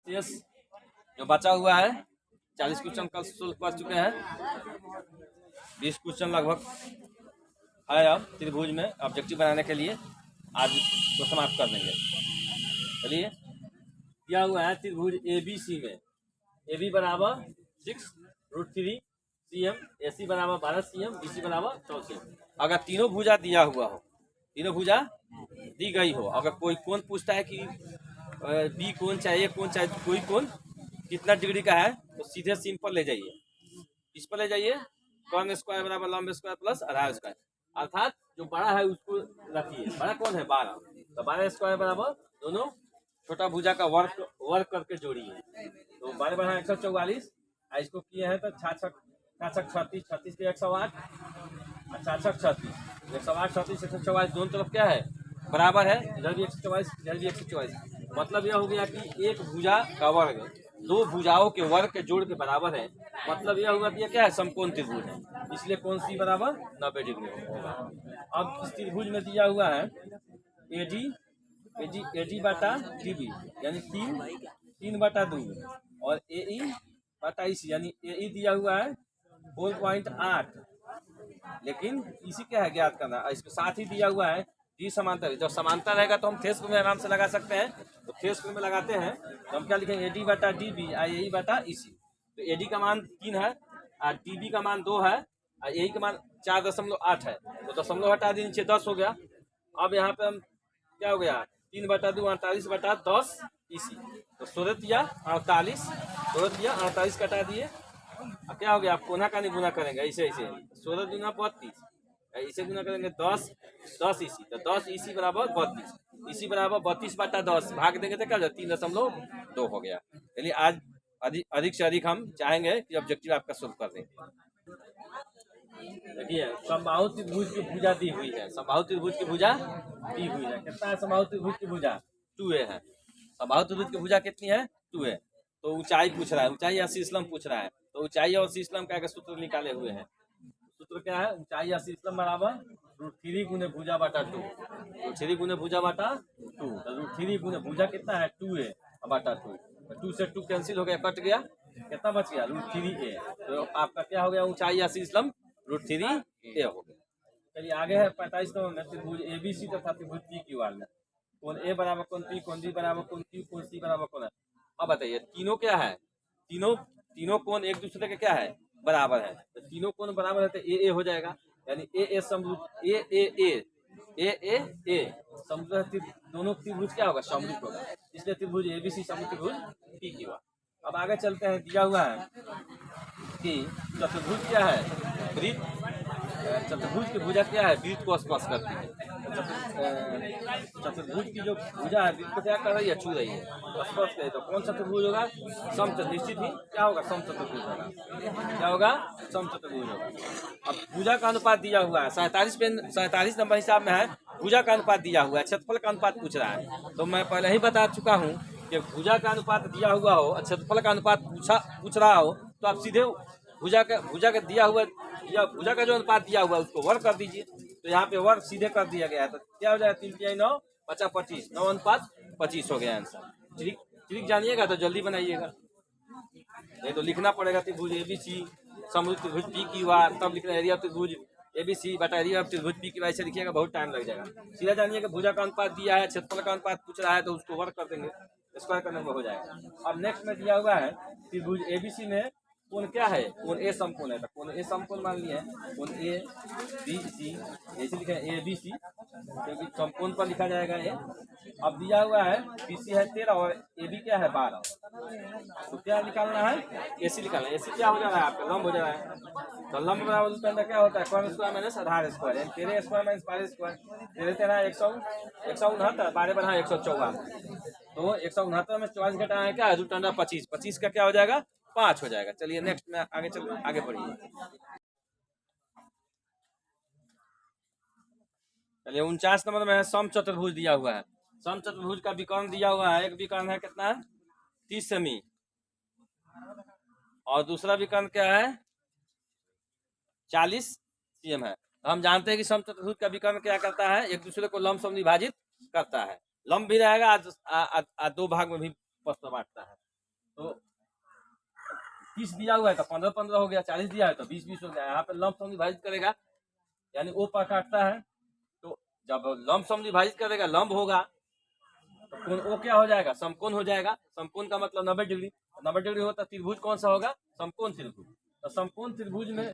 शेष जो बचा हुआ है 40 क्वेश्चन कल सोल्व कर चुके हैं, 20 क्वेश्चन लगभग है अब त्रिभुज में ऑब्जेक्टिव बनाने के लिए, आज को समाप्त कर देंगे। चलिए, दिया हुआ है त्रिभुज ABC में AB बराबर 6√3 cm, AC बराबर 12 cm, BC बराबर 14 cm। अगर तीनों भुजा दिया हुआ हो, तीनों भुजा दी गई हो, अगर कोई कोण पूछता है कि बी कोण चाहिए, कोण चाहिए, कोई कोण कितना डिग्री का है, तो सीधे सिंपल ले जाइए, इस पर ले जाइए, कॉर्न स्क्वायर बराबर लंब स्क्वायर प्लस आधार स्क्वायर, अर्थात जो बड़ा है उसको रखिए। बड़ा कौन है? 12, तो 12 स्क्वायर बराबर दोनों छोटा भुजा का वर्क करके जोड़िए, तो 12 बना 144, इसको किए हैं तो 66 36 36 के 108, 66 36 108 36 144 दोनों तरफ क्या है? बराबर है, इधर भी 144 इधर भी 144, मतलब यह हो गया कि एक भुजा का वर्ग दो भुजाओं के वर्ग के जोड़ के बराबर है, मतलब यह हुआ कि यह क्या है? समकोण त्रिभुज है, इसलिए कोण सी बराबर 90 डिग्री होगा। अब इस त्रिभुज में दिया हुआ है AD बटा DB यानी 3/2 और AE बटा EC यानी AE दिया हुआ है 4.8, लेकिन इसी क्या है ज्ञात करना, इसके साथ ही दिया हुआ है डी समांतर। जब समांतर रहेगा तो हम थेस्क में आराम से लगा सकते हैं, तो थेस्क में लगाते हैं तो हम क्या लिखेंगे? AD बटा DB AE बटा EC। तो AD का मान 3 है और DB का मान 2 है और AE का मान 4.8 है, तो दशमलव हटा दी, नीचे 10 हो गया। अब यहाँ पे हम क्या हो गया? 3/2 48/10 EC, तो 16 या 48, 16 या 48 कटा दिए, अब क्या हो गया? आप कोना का नहीं गुना करेंगे, ऐसे ऐसे 16 दूना 32, इसे गुना करेंगे 10 EC, तो 10 EC बराबर 32, EC बराबर 32/10, भाग देंगे तो क्या हो जाए? 3.2 हो गया। चलिए, आज अधिक से अधिक हम चाहेंगे कि ऑब्जेक्टिव आपका सोल्व कर दें। देखिए, समबाहु त्रिभुज की भुजा दी हुई है, समबाहु त्रिभुज की भुजा दी हुई है। कितना है समबाहु त्रिभुज की भुजा? 2a है। समबाहु त्रिभुज की भुजा कितनी है? 2a। तो ऊंचाई पूछ रहा है, ऊंचाई या शीर्षलंब पूछ रहा है, तो ऊंचाई और शीर्षलंब का सूत्र निकाले हुए हैं। सूत्र क्या है? ऊंचाई या शीर्षलंब बराबर √3 गुने भुजा बटा 2, √3 गुने भुजा बटा 2, तो √3 गुने भुजा कितना है? 2a बटा 2, तो 2 से 2 कैंसिल हो गया, कट गया, कितना बच गया? √3a। तो आपका क्या हो गया? ऊंचाई या शीर्षलंब √3a हो गया। चलिए, आगे है 45 नंबर त्रिभुज ABC तथा त्रिभुज PQR में कोण A बराबर कोण P, कोण D बराबर कोण Q, कोण C बराबर कोण है। अब बताइए, तीनों क्या है? तीनों कोण एक दूसरे के क्या है? बराबर है, तो तीनों कोण बराबर है तो ए हो जाएगा, यानी ए समरूप ए समरूप दोनों त्रिभुज क्या होगा? समरूप होगा, इसलिए त्रिभुज ABC समरूप त्रिभुज PQR। अब आगे चलते हैं, दिया हुआ है कि चतुर्भुज क्या है? वृत्त, चतुर्भुज की भुजा क्या है? वृत्त को स्पर्श करती है। चतुर्भुज की जो भुजा है वृत्त को क्या कर रही है? छू रही है, तो स्पर्श करे, तो कौन चतुर्भुज होगा? समचतुर्भुज। निश्चित ही क्या होगा? समचतुर्भुज होगा। क्या होगा? समचतुर्भुज होगा। अब भुजा का अनुपात दिया हुआ है 47 नंबर हिसाब में है, भुजा का अनुपात दिया हुआ है, क्षेत्रफल का अनुपात पूछ रहा है। तो मैं पहले ही बता चुका हूँ कि भुजा का अनुपात दिया हुआ हो, क्षेत्रफल का अनुपात पूछ रहा हो, तो आप सीधे भुजा का दिया हुआ या भुजा का जो अनुपात दिया हुआ है उसको वर्ग कर दीजिए, तो यहाँ पे वर्ग सीधे कर दिया गया है, तो क्या हो जाएगा? 3 × 9 = 25, 9:25 हो गया आंसर। ट्रिक जानिएगा तो जल्दी बनाइएगा, नहीं तो लिखना पड़ेगा त्रिभुज ABC समरूप त्रिभुज PQR, तब लिखना एरिया त्रिभुज ABC बटा एरिया त्रिभुज PQR, ऐसे लिखिएगा, बहुत टाइम लग जाएगा। सीधा जानिएगा भुजा का अनुपात दिया है, क्षेत्रफल का अनुपात पूछ रहा है, तो उसको वर्ग कर देंगे, स्क्वायर करने में हो जाएगा। अब नेक्स्ट में दिया हुआ है त्रिभुज ABC में कोण क्या है? कोण A समकोण है, तो कोण A समकोण मान लिया है, कोण ABC ऐसे लिखा है ABC, क्योंकि समकोण पर लिखा जाएगा ये। अब दिया हुआ है BC है 13 और AB क्या है? 12, तो क्या निकालना है? AC निकालना है। AC क्या हो जा रहा है? आपका लंब हो जा रहा है, तो लंब बराबर क्या होता है? कॉर्न स्क्वायर माइनस आधार स्क्वायर, यानी 13 स्क्वायर माइनस 12 स्क्वायर, 13 169, 12 बना 154, तो 169 में 24 घटाना है क्या? √25, 25 का क्या हो जाएगा? 5 हो जाएगा। चलिए नेक्स्ट में आगे बढ़िए। चलिए, 49 नंबर में है समचतुर्भुज दिया हुआ है। समचतुर्भुज का विकर्ण दिया हुआ है, एक विकर्ण है कितना है? 30 सेमी, और दूसरा विकर्ण क्या है? 40 cm है। तो हम जानते हैं कि समचतुर्भुज का विकर्ण क्या करता है? एक दूसरे को लंब विभाजित करता है, लंब भी रहेगा, दो भाग में भी प्रश्न बांटता है। 20 दिया हुआ है तो 15-15 हो गया, 40 दिया है तो 20-20 हो गया। यहाँ पे लंब सम विभाजित करेगा यानी ओ पर काटता है, तो जब लंब सम विभाजित करेगा लंब होगा तो कोण ओ क्या हो जाएगा, समकोण हो जाएगा। समकोण का मतलब 90 डिग्री, 90 डिग्री होता त्रिभुज कौन सा होगा, समकोण त्रिभुज। तो समकोण त्रिभुज में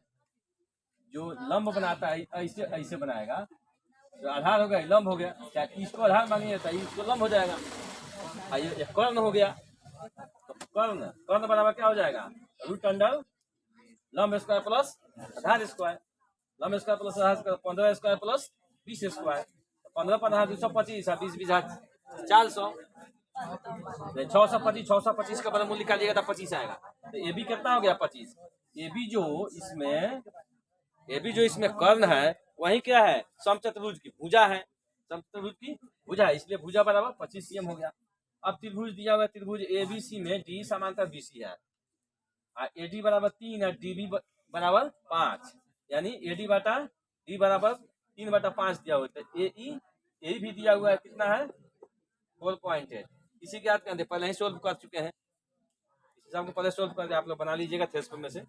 जो लंब बनाता है ऐसे ऐसे बनाएगा, जो आधार हो गया लंब हो गया, चाहे इसको आधार मानिए तो इसको लंब हो जाएगा। ये कर्ण हो गया, तो कर्ण बराबर क्या हो जाएगा, रूट अंडर लंब स्क्वायर प्लस आधार स्क्वायर, लंब स्क्वायर प्लस आधार स्क्वायर 15 स्क्वायर प्लस 20 स्क्वायर, 15 225 20 20 400, 625 625 का वर्गमूल निकालिएगा तो 25 आएगा। तो ये भी कितना हो गया 25। ये भी जो इसमें कर्ण है वही क्या है, समचतुर्भुज की भुजा है, समचतुर्भुज की भुजा है, इसलिए भुजा बराबर 25 cm हो गया। अब त्रिभुज दिया हुआ है, त्रिभुज ABC में D समांतर BC है, AD बराबर 3 है, DB बराबर 5, यानी AD बटा D बराबर 3/5 दिया हुआ है। AE भी दिया हुआ है, कितना है 12.8। इसी के याद करते पहले ही सोल्व कर चुके हैं, इस हिसाब को पहले सोल्व करके आप लोग बना लीजिएगा थ्रेस में से।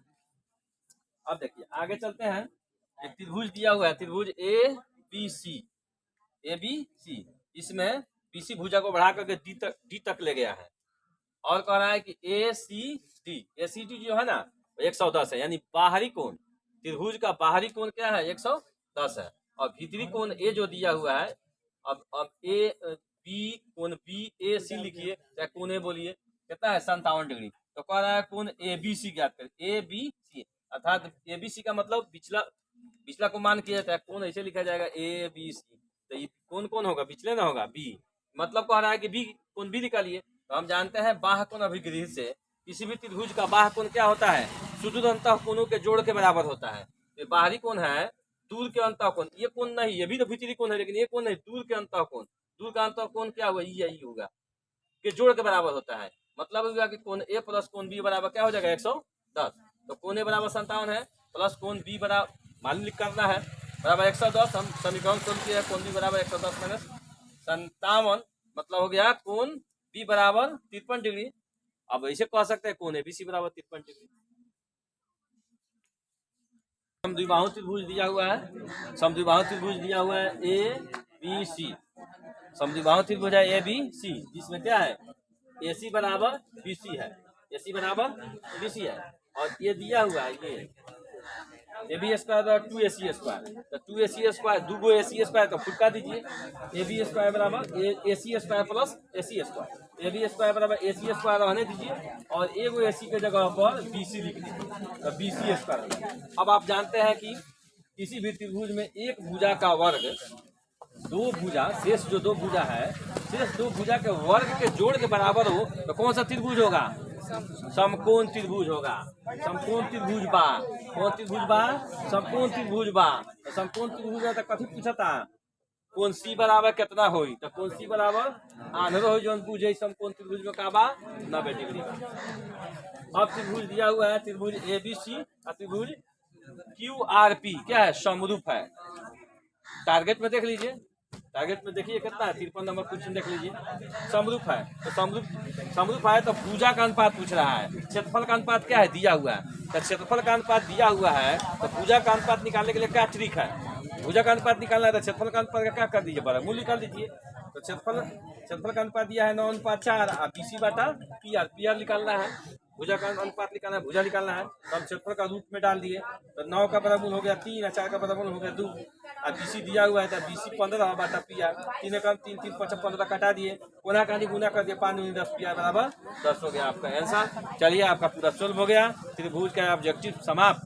अब देखिए आगे चलते हैं, एक त्रिभुज दिया हुआ है, त्रिभुज ABC, इसमें BC भुजा को बढ़ा करके D तक ले गया है, और कह रहा है कि ACD जो है ना 110 है, यानी बाहरी कोण, त्रिभुज का बाहरी कोण क्या है 110 है, और भीतरी कोण A जो दिया हुआ है, अब कोण BAC लिखिए, चाहे कोण A बोलिए, कितना है 57 डिग्री। तो कह रहा है कोण ABC ज्ञात करें, ABC अर्थात ABC का मतलब पिछला को मान किया जाता है, कोण ऐसे लिखा जाएगा ABC, तो ये कौन होगा, पिछले ना होगा B, मतलब कह रहा है कि B कोण B निकालिए। तो हम जानते हैं बाह्य कोण अभिग्रही से किसी भी त्रिभुज का बाह्य कोण क्या होता है, सुदूर अंतःकोणों के जोड़ के बराबर होता है। ये बाहरी कोण है, दूर के अंतःकोण, ये कोण नहीं, ये भी तो भीतरी कोण है, लेकिन ये कोण नहीं, दूर के अंतःकोण, दूर का अंतःकोण क्या हुआ, यही होगा, के जोड़ के बराबर होता है। मतलब होगा कि कोण A प्लस कोण B बराबर क्या हो जाएगा 110। तो कोण A बराबर 57 है, प्लस कोण B बराबर मान लिख करना है बराबर 110। हम समीकरण सोल्व किया, कोण B बराबर 110 माइनस 57, मतलब हो गया कोण B बराबर 53 डिग्री। अब ऐसे कह सकते हैं कोण ABC बराबर 53 डिग्री। समद्विबाहु त्रिभुज दिया हुआ है, समद्विबाहु त्रिभुज दिया हुआ है ABC, समद्विबाहु त्रिभुज है ABC, जिसमें क्या है AC बराबर BC है, AC बराबर BC है, और ये दिया हुआ है ये AB स्क्वायर 2AC स्क्वायर, तो 2AC स्क्वायर 2 AC स्क्वायर तो फुटका दीजिए, AB स्क्वायर बराबर AC square plus AC square, AB square बराबर AC स्क्वायर रहने दीजिए, और एगो AC के जगह पर BC लिख दीजिए, तो BC स्क्वायर। अब आप जानते हैं कि किसी भी त्रिभुज में एक भुजा का वर्ग दो भुजा, शेष जो दो भुजा है, शेष दो भुजा के वर्ग के जोड़ के बराबर हो तो कौन सा त्रिभुज होगा, समकोण त्रिभुज होगा। समकोण त्रिभुज बा, कौन त्रिभुज बा, समकोण त्रिभुज बा। तो समकोण त्रिभुज है तो कथी पूछता, कोण C बराबर कितना होई, तो कोण C बराबर आंध्र हो जो बुझे समकोण त्रिभुज में का बा 90 डिग्री बा। अब त्रिभुज दिया हुआ है, त्रिभुज ABC और त्रिभुज QRP क्या है, समरूप है। टारगेट में देख लीजिए, टारगेट में देखिए कितना है 53 नंबर क्वेश्चन देख लीजिए, समरूप है। तो समरूप है तो भुजा का अनुपात पूछ रहा है, क्षेत्रफल का अनुपात क्या है दिया हुआ है, तो क्षेत्रफल का अनुपात दिया हुआ है, तो भुजा का अनुपात निकालने के लिए क्या ट्रिक है, भुजा का अनुपात निकालना है तो क्षेत्रफल का अनुपात का क्या कर दीजिए, वर्गमूल निकाल दीजिए। तो क्षेत्रफल का अनुपात दिया है 9:4 और BC बटा PR निकालना है, भुजा का अनुपात निकालना है, भुजा निकालना है, तो हम क्षेत्रफल का रूप में डाल दिए, तो 9 का वर्गमूल हो गया 3 और 4 का वर्गमूल हो गया 2, और BC दिया हुआ है तो BC 15 बटा PR, 3 कम 3 3 5 15 कटा दिए, कोना कानी गुना कर दिए, 5 दूनी 10 PR बराबर 10 हो गया आपका आंसर। चलिए आपका पूरा सोल्व हो गया, त्रिभुज का ऑब्जेक्टिव समाप्त।